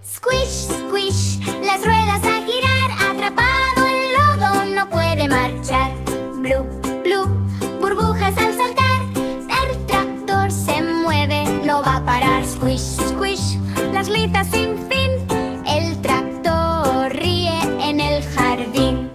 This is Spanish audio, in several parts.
Squish, squish, las ruedas a girar. Atrapado en lodo, no puede marchar. Blue, blue, burbujas al saltar. El tractor se mueve, no va a parar. Squish, squish, las litas sin fin. El tractor ríe en el jardín.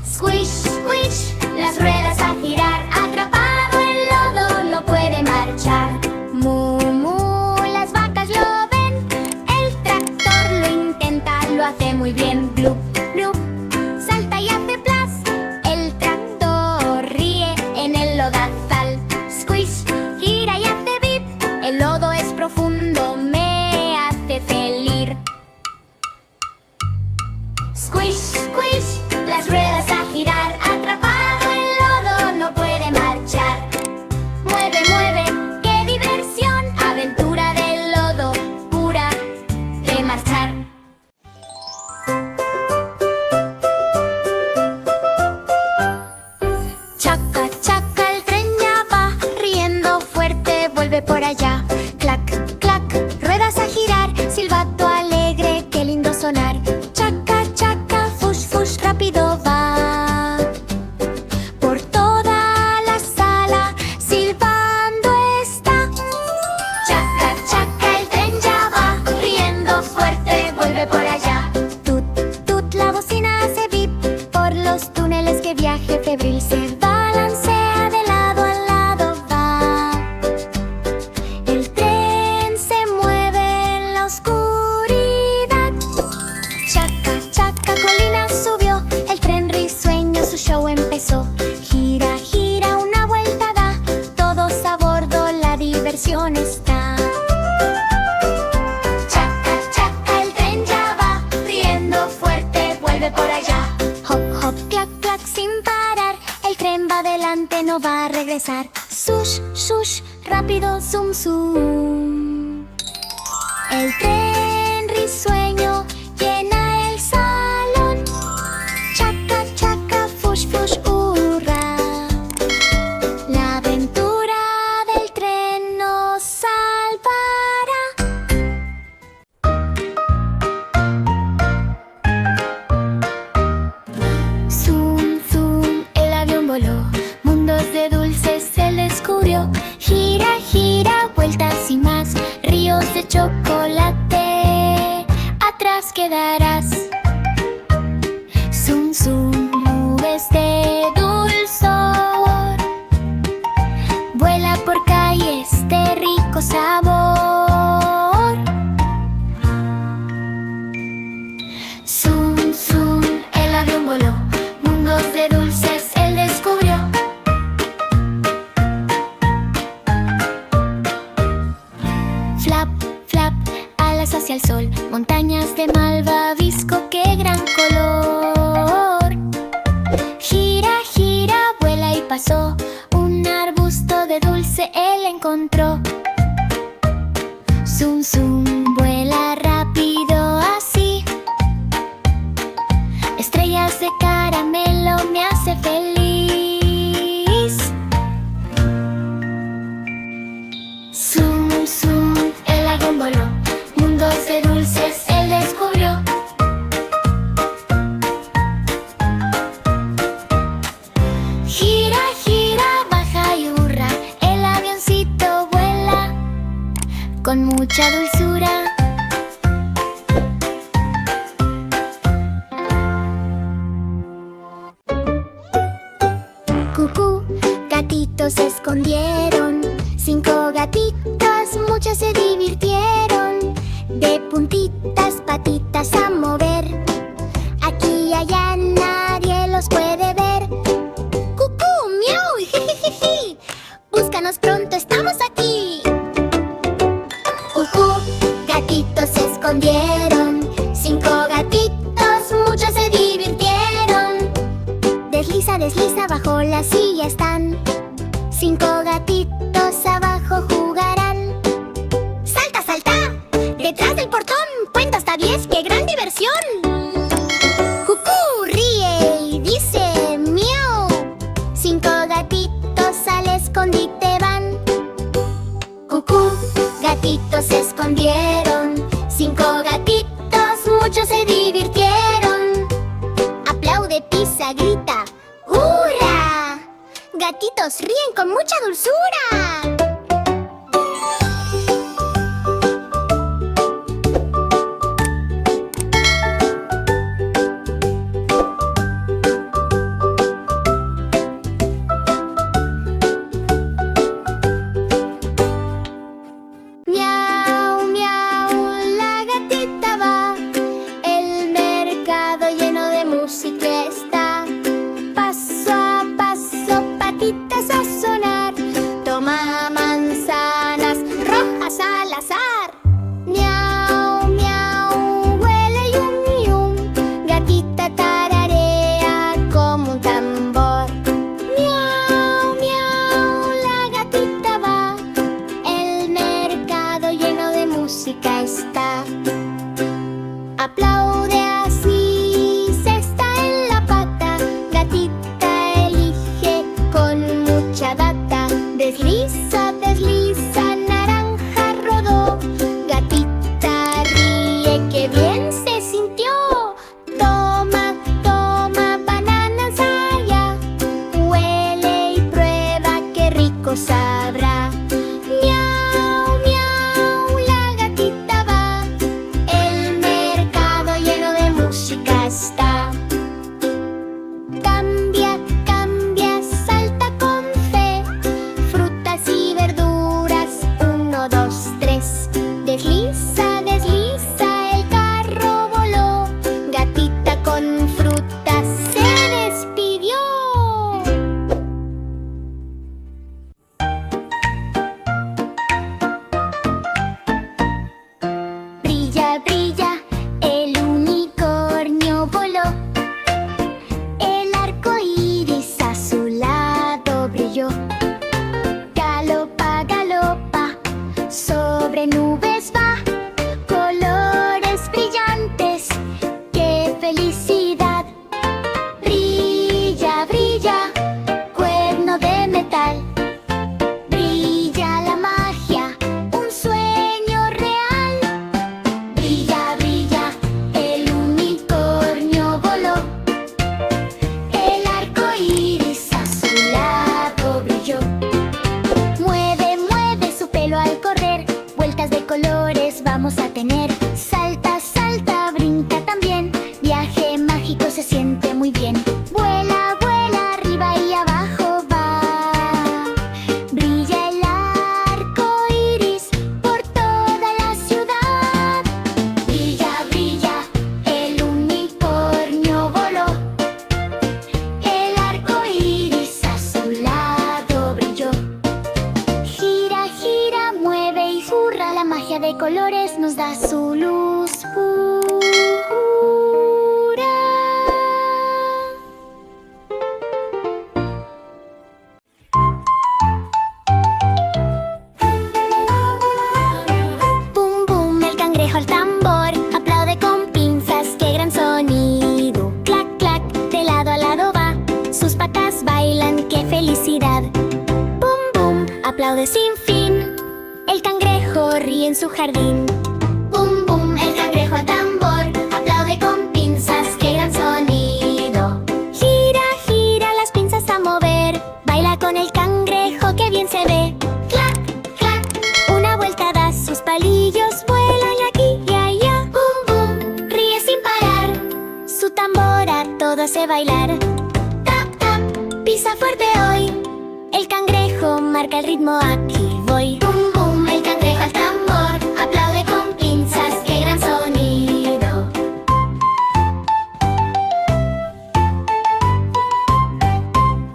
Squish, squish, las ruedas a girar. Atrapado en lodo, no puede marchar. Mu, mu, las vacas lo ven. El tractor lo intenta, lo hace muy bien. Blue, blue, salta y hace plas. El tractor ríe en el lodazal. Squish, gira y hace bip. El lodo es profundo, me hace feliz. Squish, squish, las ruedas a girar. Atrapado en lodo, no puede marchar. Mueve, mueve, qué diversión. Aventura del lodo, pura de marchar. Chaca, chaca, el tren ya va. Riendo fuerte, vuelve por allá. Clac, clac, ruedas a girar. Silbato alegre, qué lindo sonar. Chaca, chaca, fush, fush, rápido va. Por toda la sala, silbando está. Chaca, chaca, el tren ya va. Riendo fuerte, vuelve por allá. Tut, tut, la bocina hace bip. Por los túneles que viaje febril se balancea de lado a lado va. El tren se mueve en la oscuridad. Chaca, chaca, colina subió. El tren risueño su show empezó. Gira, gira, una vuelta da. Todos a bordo, la diversión está. Chaca, chaca, el tren ya va. Riendo fuerte, vuelve por allá. Hop, hop, clac, clac, sin parar. El tren va adelante, no va a regresar. Sush, sush, rápido, zoom, zoom. El tren risueño llena el salón. Chaca, chaca, fush, fush, hurra. La aventura del tren nos salvará. Zoom, zoom, el avión voló. Mundos de dulces él descubrió. Gira, gira, vueltas y más. Ríos de chocolate, atrás quedarás. Zoom, zoom, nubes de dulzor. Vuela por calles de rico sabor. Zoom, zoom, el avión voló. Mundos de dulces él descubrió. Flap, flap, alas hacia el sol. Montañas de malvavisco, qué gran color. Gira, gira, vuela y pasó. Un arbusto de dulce él encontró. Zoom, zoom, vuela rápido así. Estrellas de caramelo me hace feliz. Zoom, zoom, el avión voló. Mundos de dulces él descubrió. Gira, gira, baja y hurra. El avioncito vuela con mucha dulzura. Cucú, gatitos se escondieron. 5 gatitas, muchas se divirtieron. De puntitas, patitas a mover. Aquí y allá nadie los puede ver. Cucú, miau, jijijiji. Búscanos pronto, estamos aquí. Cucú, gatitos se escondieron. 5 gatitos, muchos se divirtieron. Desliza, desliza, bajo la silla están. 5 gatitos abajo jugarán. ¡Salta, salta! Detrás del portón, cuenta hasta 10, ¡qué gran diversión! Cucú ríe y dice miau. 5 gatitos al escondite van. Cucú, gatitos se escondieron. gatita grita ¡hurra! Gatitos ríen con mucha dulzura. Aplaude así, cesta en la pata, gatita elige con mucha data. Desliza, desliza, naranja rodó, gatita ríe, que bien se sintió. Toma, toma, banana ensaya, huele y prueba, qué rico sabrá. Cambia, cambia, salta con fe, frutas y verduras, 1, 2, 3. Desliza, desliza, el carro voló, gatita con frutas se despidió. Brilla, brilla, el unicornio voló. Galopa, galopa, sobre nubes va, colores brillantes, ¡qué felicidad! Brilla, brilla, cuerno de metal, brilla la magia, un sueño real. Brilla, brilla, el unicornio voló, el arco iris azulado brilló. Al correr, vueltas de colores vamos a tener. Salta, salta, brinca también, viaje mágico se siente muy bien. Vuela, vuela, arriba y abajo va. Brilla el arco iris por toda la ciudad. Brilla, brilla, el unicornio voló, el arco iris azulado brilló. Gira, gira, mueve y zurra, la magia de colores nos da su luz pura. Bum, bum, el cangrejo al tambor, aplaude con pinzas, qué gran sonido. Clac, clac, de lado a lado va, sus patas bailan, qué felicidad. Bum, bum, aplaude sin fin, el cangrejo ríe en su jardín. Bum, bum, el cangrejo al tambor, aplaude con pinzas, qué gran sonido. Gira, gira, las pinzas a mover, baila con el cangrejo, qué bien se ve. Clac, clac, una vuelta da, sus palillos vuelan aquí y allá. Bum, bum, ríe sin parar, su tambor a todo hace bailar. Tap, tap, pisa fuerte hoy, el cangrejo marca el ritmo, aquí voy. Bum, bum, el cangrejo al tambor, aplaude con pinzas, qué gran sonido.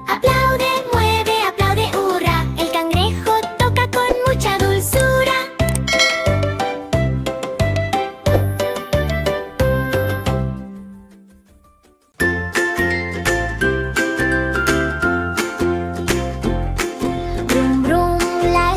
Aplaude, mueve, aplaude, hurra, el cangrejo toca con mucha dulzura. Brum, brum, la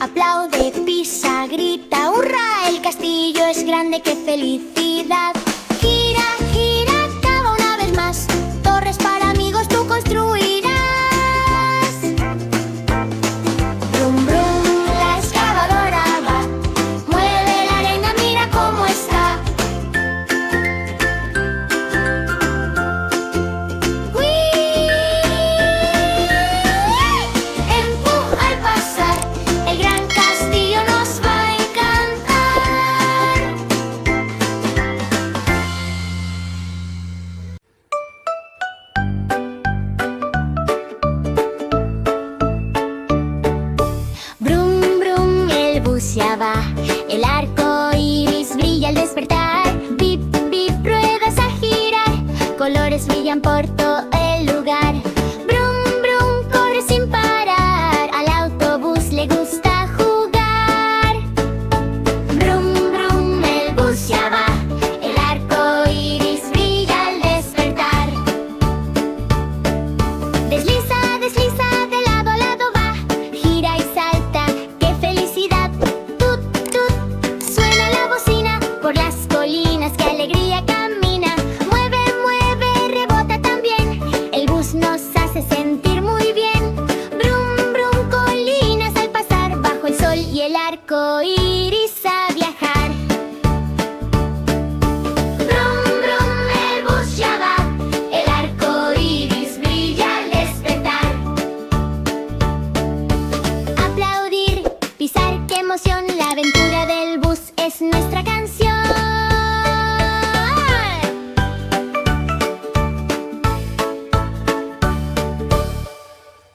aplaude, pisa, grita, ¡hurra! El castillo es grande, ¡qué felicidad! Gira, gira, acaba una vez más. Torres para amigos tú construirás. Brum, brum, la excavadora va. Mueve la arena, mira cómo está. ¡Uy! Empuja al pasar. El gran castillo nos va a encantar. Brum, brum, el bus ya va. El arco iris brilla al despertar. Bip, bip, ruedas a girar. Colores brillan por todo el lugar. Brum, brum, corre sin parar. Al autobús le gusta jugar. Brum, brum, el bus ya va. El arco iris brilla al despertar. Desliza, desliza, de lado a lado va. Gira y salta, qué felicidad. Tut, tut, suena la bocina por la